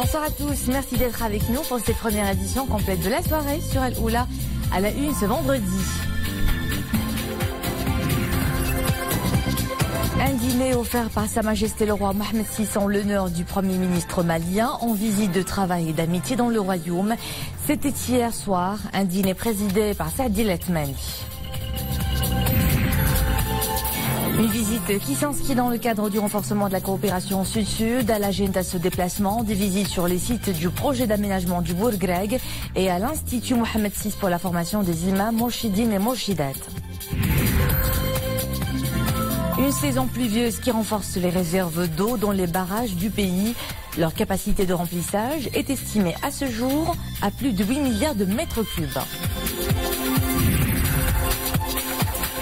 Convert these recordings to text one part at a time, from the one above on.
Bonsoir à tous, merci d'être avec nous pour cette première édition complète de la soirée sur Al Oula à la une ce vendredi. Un dîner offert par Sa Majesté le roi Mohamed VI en l'honneur du Premier ministre malien en visite de travail et d'amitié dans le royaume. C'était hier soir, un dîner présidé par Saadi El Athmani. Une visite qui s'inscrit dans le cadre du renforcement de la coopération sud-sud. À l'agenda ce déplacement, des visites sur les sites du projet d'aménagement du Bourgreg et à l'Institut Mohamed VI pour la formation des imams, mourchidines et mourchidat. Une saison pluvieuse qui renforce les réserves d'eau dans les barrages du pays. Leur capacité de remplissage est estimée à ce jour à plus de 8 milliards de mètres cubes.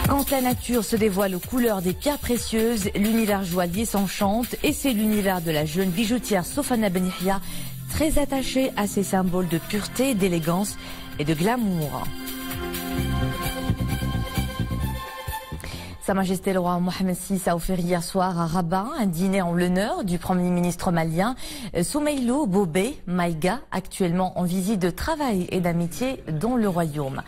Quand la nature se dévoile aux couleurs des pierres précieuses, l'univers joaillier s'enchante et c'est l'univers de la jeune bijoutière Sofana Benihia, très attachée à ces symboles de pureté, d'élégance et de glamour. Sa Majesté le roi Mohamed VI a offert hier soir à Rabat un dîner en l'honneur du Premier ministre malien Soumeilou Boubé Maïga, actuellement en visite de travail et d'amitié dans le royaume.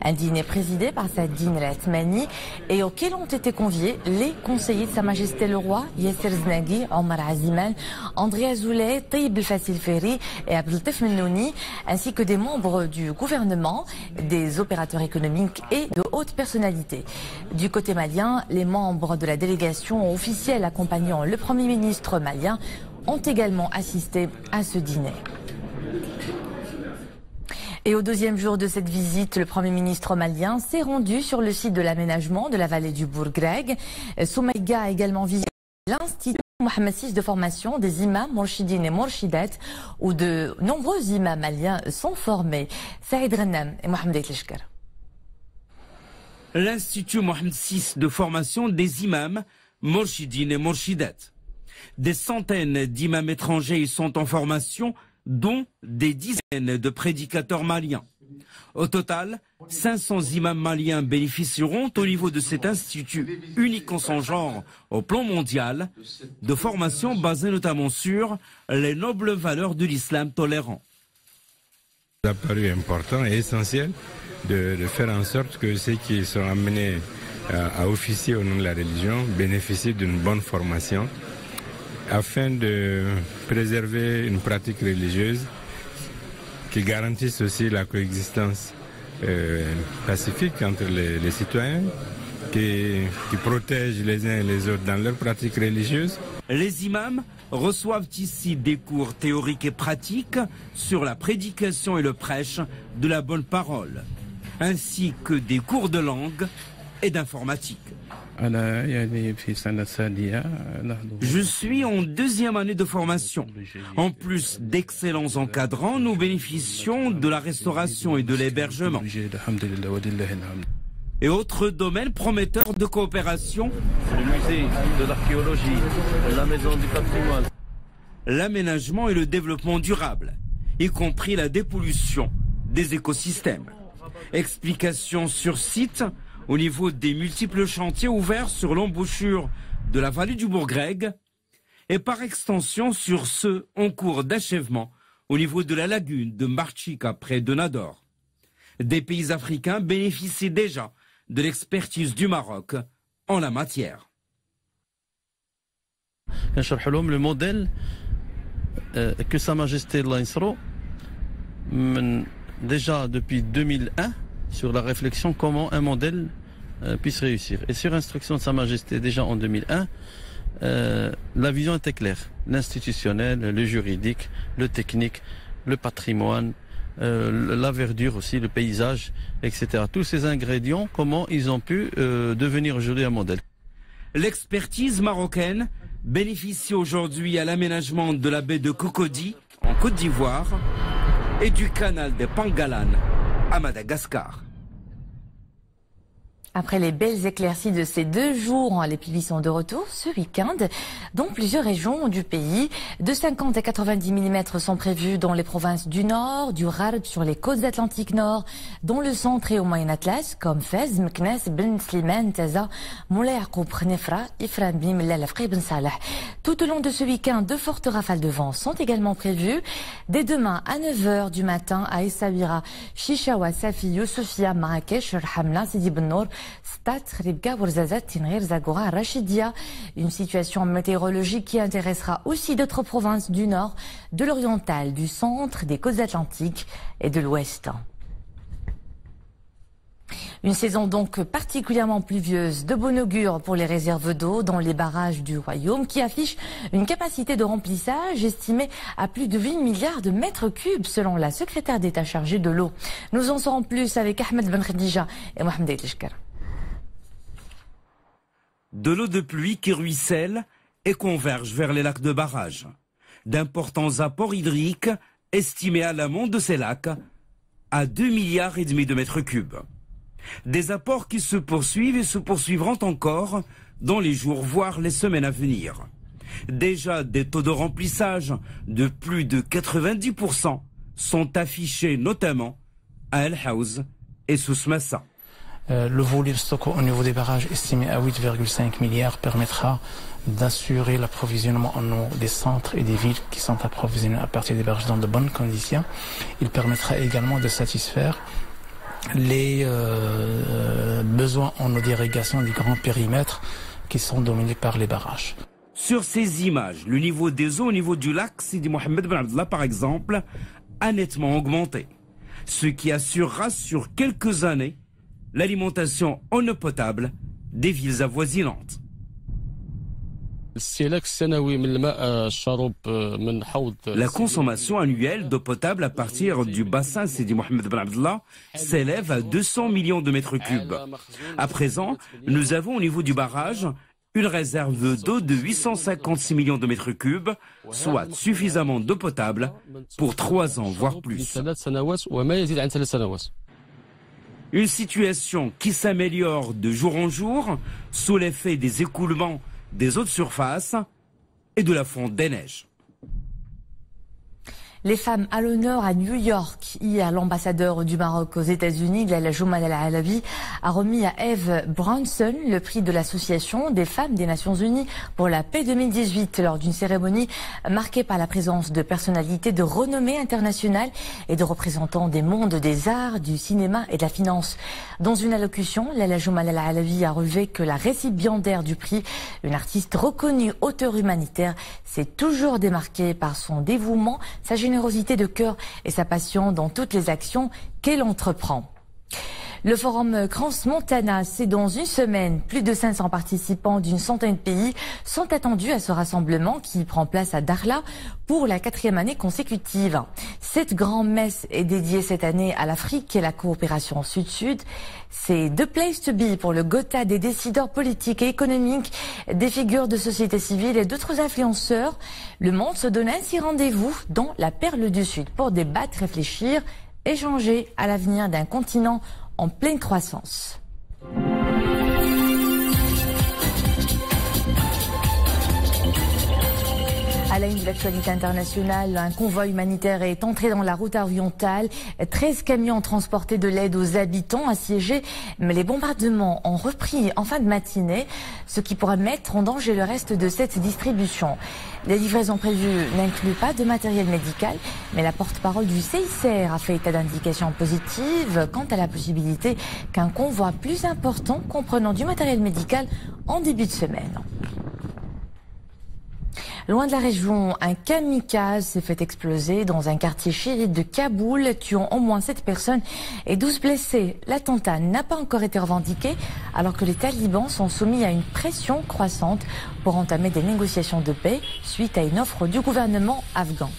Un dîner présidé par Saadi El Athmani et auquel ont été conviés les conseillers de Sa Majesté le roi Yasser Znaghi, Omar Aziman, André Azoulay, Taïb El Fassil Ferri et Abdeltif Mennouni, ainsi que des membres du gouvernement, des opérateurs économiques et de hautes personnalités. Du côté malien, les membres de la délégation officielle accompagnant le Premier ministre malien ont également assisté à ce dîner. Et au deuxième jour de cette visite, le Premier ministre malien s'est rendu sur le site de l'aménagement de la vallée du Bourgreg. Soumaïga a également visité l'Institut Mohamed VI de formation des imams, mourchidines et mourchidat, où de nombreux imams maliens sont formés. Saïd Rennam et Mohamed Aitleshkar. L'Institut Mohamed VI de formation des imams, mourchidines et mourchidat. Des centaines d'imams étrangers y sont en formation, dont des dizaines de prédicateurs maliens. Au total, 500 imams maliens bénéficieront au niveau de cet institut unique en son genre au plan mondial, de formation basée notamment sur les nobles valeurs de l'islam tolérant. Il a paru important et essentiel de faire en sorte que ceux qui sont amenés à officier au nom de la religion bénéficient d'une bonne formation afin de préserver une pratique religieuse qui garantisse aussi la coexistence pacifique entre les citoyens, qui protège les uns et les autres dans leur pratique religieuse. Les imams reçoivent ici des cours théoriques et pratiques sur la prédication et le prêche de la bonne parole, ainsi que des cours de langue et d'informatique. Je suis en deuxième année de formation. En plus d'excellents encadrants, nous bénéficions de la restauration et de l'hébergement. Et autres domaines prometteurs de coopération, le musée de l'archéologie, la maison du patrimoine, l'aménagement et le développement durable, y compris la dépollution des écosystèmes. Explications sur site au niveau des multiples chantiers ouverts sur l'embouchure de la vallée du Bourgreg et par extension sur ceux en cours d'achèvement au niveau de la lagune de Marchika près de Nador. Des pays africains bénéficient déjà de l'expertise du Maroc en la matière. Le modèle que Sa Majesté l'Insro, déjà depuis 2001, sur la réflexion comment un modèle puisse réussir. Et sur instruction de Sa Majesté, déjà en 2001, la vision était claire. L'institutionnel, le juridique, le technique, le patrimoine, la verdure aussi, le paysage, etc. Tous ces ingrédients, comment ils ont pu devenir aujourd'hui un modèle. L'expertise marocaine bénéficie aujourd'hui à l'aménagement de la baie de Cocody, en Côte d'Ivoire, et du canal de Pangalan à Madagascar. Après les belles éclaircies de ces 2 jours, les pluies sont de retour ce week-end dans plusieurs régions du pays. De 50 à 90 mm sont prévus dans les provinces du Nord, du Gharb, sur les côtes atlantiques nord, dans le centre et au Moyen Atlas, comme Fez, Meknes, Ben Slimane, Taza, Moulay Yaqoub, Khnefra, Ifrane Bim, Lalafri, Ben Salah. Tout au long de ce week-end, de fortes rafales de vent sont également prévues. Dès demain à 9h du matin à Essaouira, Chichaoua, Safi, Youssoufia, Marrakech, Hamla, Sidi Ben Nour, Stat, Ribga, Ouarzazat, Tinrir, Zagora, Rachidia. Une situation météorologique qui intéressera aussi d'autres provinces du Nord, de l'Oriental, du Centre, des côtes atlantiques et de l'Ouest. Une saison donc particulièrement pluvieuse, de bon augure pour les réserves d'eau dans les barrages du Royaume qui affichent une capacité de remplissage estimée à plus de 8 milliards de mètres cubes selon la secrétaire d'État chargée de l'eau. Nous en saurons plus avec Ahmed Ben Khadija et Mohamed Elishkar. De l'eau de pluie qui ruisselle et converge vers les lacs de barrage. D'importants apports hydriques estimés à l'amont de ces lacs à 2,5 milliards de mètres cubes. Des apports qui se poursuivent et se poursuivront encore dans les jours, voire les semaines à venir. Déjà, des taux de remplissage de plus de 90% sont affichés notamment à El Haouz et Souss-Massa. Le volume stocké au niveau des barrages estimé à 8,5 milliards permettra d'assurer l'approvisionnement en eau des centres et des villes qui sont approvisionnés à partir des barrages dans de bonnes conditions. Il permettra également de satisfaire les besoins en eau d'irrigation des grands périmètres qui sont dominés par les barrages. Sur ces images, le niveau des eaux au niveau du lac Sidi Mohamed Ben Abdallah, par exemple, a nettement augmenté, ce qui assurera sur quelques années l'alimentation en eau potable des villes avoisinantes. La consommation annuelle d'eau potable à partir du bassin Sidi Mohamed Ben Abdallah s'élève à 200 millions de mètres cubes. À présent, nous avons au niveau du barrage une réserve d'eau de 856 millions de mètres cubes, soit suffisamment d'eau potable pour 3 ans, voire plus. Une situation qui s'améliore de jour en jour sous l'effet des écoulements des eaux de surface et de la fonte des neiges. Les femmes à l'honneur à New York. Hier, l'ambassadeur du Maroc aux États-Unis, Laila Joumal Al-Alawi, a remis à Eve Branson le prix de l'Association des femmes des Nations Unies pour la paix 2018 lors d'une cérémonie marquée par la présence de personnalités de renommée internationale et de représentants des mondes des arts, du cinéma et de la finance. Dans une allocution, Laila Joumal Al-Alawi a relevé que la récipiendaire du prix, une artiste reconnue auteure humanitaire, s'est toujours démarquée par son dévouement, sa générosité de cœur et sa passion dans toutes les actions qu'elle entreprend. Le forum Crans-Montana, c'est dans une semaine. Plus de 500 participants d'une centaine de pays sont attendus à ce rassemblement qui prend place à Dakhla pour la 4e année consécutive. Cette grand-messe est dédiée cette année à l'Afrique et la coopération sud-sud. C'est the place to be pour le Gotha des décideurs politiques et économiques, des figures de société civile et d'autres influenceurs. Le monde se donne ainsi rendez-vous dans la Perle du Sud pour débattre, réfléchir, échanger à l'avenir d'un continent en pleine croissance. À la une de l'actualité internationale, un convoi humanitaire est entré dans la route orientale. 13 camions transportés de l'aide aux habitants assiégés, mais les bombardements ont repris en fin de matinée, ce qui pourrait mettre en danger le reste de cette distribution. Les livraisons prévues n'incluent pas de matériel médical, mais la porte-parole du CICR a fait état d'indications positives quant à la possibilité qu'un convoi plus important comprenant du matériel médical en début de semaine. Loin de la région, un kamikaze s'est fait exploser dans un quartier chiite de Kaboul, tuant au moins 7 personnes et 12 blessés. L'attentat n'a pas encore été revendiqué, alors que les talibans sont soumis à une pression croissante pour entamer des négociations de paix suite à une offre du gouvernement afghan.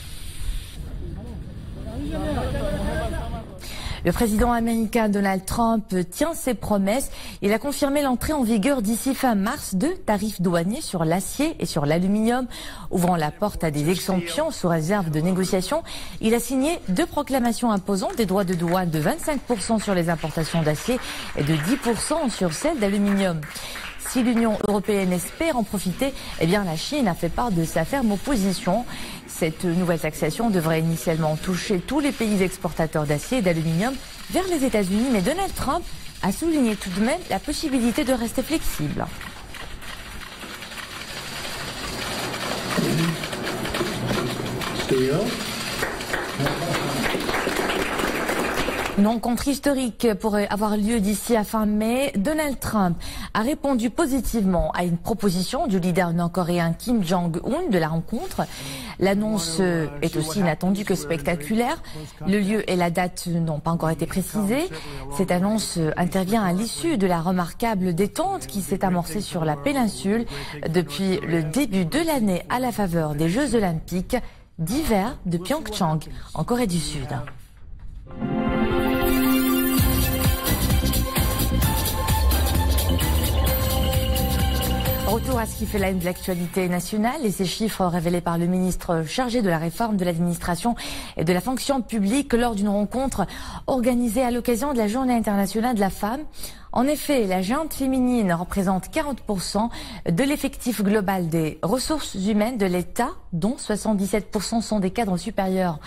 Le président américain Donald Trump tient ses promesses. Il a confirmé l'entrée en vigueur d'ici fin mars de tarifs douaniers sur l'acier et sur l'aluminium, ouvrant la porte à des exemptions sous réserve de négociations. Il a signé 2 proclamations imposant des droits de douane de 25% sur les importations d'acier et de 10% sur celles d'aluminium. Si l'Union européenne espère en profiter, eh bien la Chine a fait part de sa ferme opposition. Cette nouvelle taxation devrait initialement toucher tous les pays exportateurs d'acier et d'aluminium vers les États-Unis, mais Donald Trump a souligné tout de même la possibilité de rester flexible. Une rencontre historique pourrait avoir lieu d'ici à fin mai. Donald Trump a répondu positivement à une proposition du leader nord-coréen Kim Jong-un de la rencontre. L'annonce est aussi inattendue que spectaculaire. Le lieu et la date n'ont pas encore été précisés. Cette annonce intervient à l'issue de la remarquable détente qui s'est amorcée sur la péninsule depuis le début de l'année à la faveur des Jeux olympiques d'hiver de Pyeongchang en Corée du Sud. Retour à ce qui fait la une de l'actualité nationale et ces chiffres révélés par le ministre chargé de la réforme de l'administration et de la fonction publique lors d'une rencontre organisée à l'occasion de la Journée internationale de la femme. En effet, la junte féminine représente 40% de l'effectif global des ressources humaines de l'État, dont 77% sont des cadres supérieurs.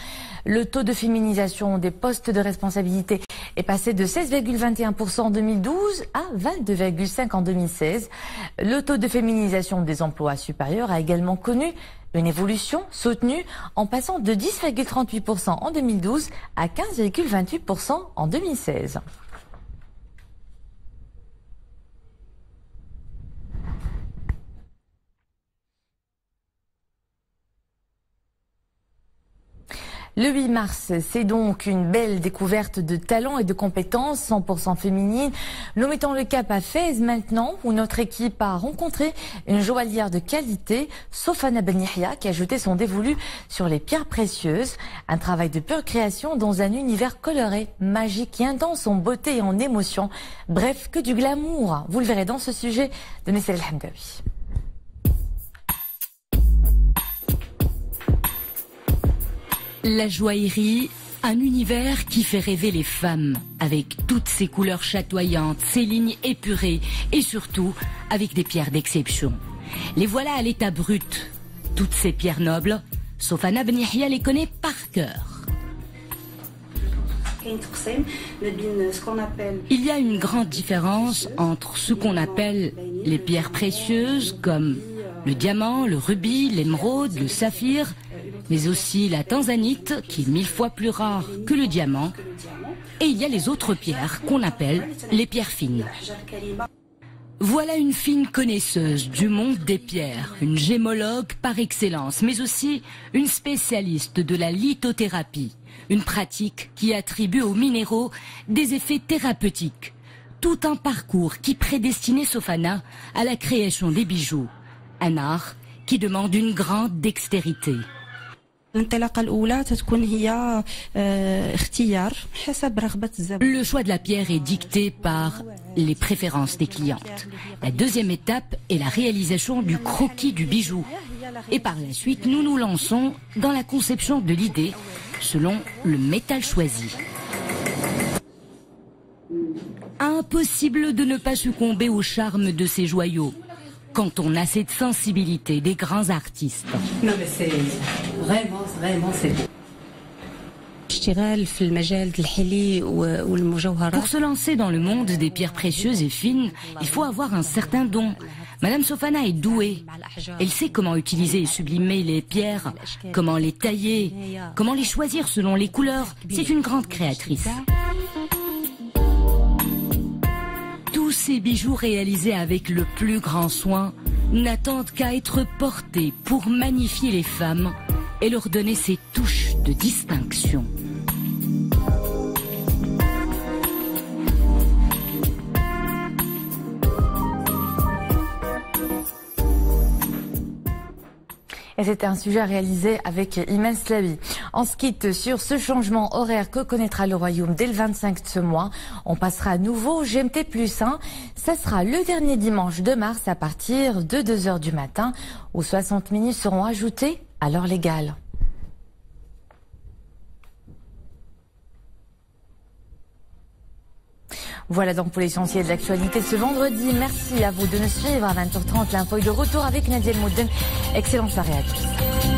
Le taux de féminisation des postes de responsabilité est passé de 16,21% en 2012 à 22,5% en 2016. Le taux de féminisation des emplois supérieurs a également connu une évolution soutenue en passant de 10,38% en 2012 à 15,28% en 2016. Le 8 mars, c'est donc une belle découverte de talents et de compétences 100% féminines. Nous mettons le cap à Fès maintenant, où notre équipe a rencontré une joaillière de qualité, Sofana Ben Yahya, qui a jeté son dévolu sur les pierres précieuses. Un travail de pure création dans un univers coloré, magique et intense en beauté et en émotion. Bref, que du glamour. Vous le verrez dans ce sujet de Nessel El Hamdawi. La joaillerie, un univers qui fait rêver les femmes, avec toutes ses couleurs chatoyantes, ses lignes épurées et surtout avec des pierres d'exception. Les voilà à l'état brut. Toutes ces pierres nobles, Sofana Ben Yahya les connaît par cœur. Il y a une grande différence entre ce qu'on appelle les pierres précieuses comme le diamant, le rubis, l'émeraude, le saphir, mais aussi la tanzanite qui est 1000 fois plus rare que le diamant. Et il y a les autres pierres qu'on appelle les pierres fines. Voilà une fine connaisseuse du monde des pierres, une gémologue par excellence, mais aussi une spécialiste de la lithothérapie, une pratique qui attribue aux minéraux des effets thérapeutiques. Tout un parcours qui prédestinait Sofana à la création des bijoux, un art qui demande une grande dextérité. Le choix de la pierre est dicté par les préférences des clientes. La deuxième étape est la réalisation du croquis du bijou. Et par la suite, nous nous lançons dans la conception de l'idée selon le métal choisi. Impossible de ne pas succomber au charme de ces joyaux quand on a cette sensibilité des grands artistes. Non mais c'est vraiment c'est beau. Pour se lancer dans le monde des pierres précieuses et fines, il faut avoir un certain don. Madame Sofana est douée. Elle sait comment utiliser et sublimer les pierres, comment les tailler, comment les choisir selon les couleurs. C'est une grande créatrice. Tous ces bijoux réalisés avec le plus grand soin n'attendent qu'à être portés pour magnifier les femmes et leur donner ces touches de distinction. Et c'était un sujet réalisé avec Iman Slavi. On se quitte sur ce changement horaire que connaîtra le Royaume dès le 25 de ce mois. On passera à nouveau au GMT+1. Ça sera le dernier dimanche de mars à partir de 2h du matin, où 60 minutes seront ajoutées à l'heure légale. Voilà donc pour l'essentiel de l'actualité ce vendredi. Merci à vous de nous suivre à 20h30. L'info est de retour avec Nadia El Moudem. Excellente soirée à tous.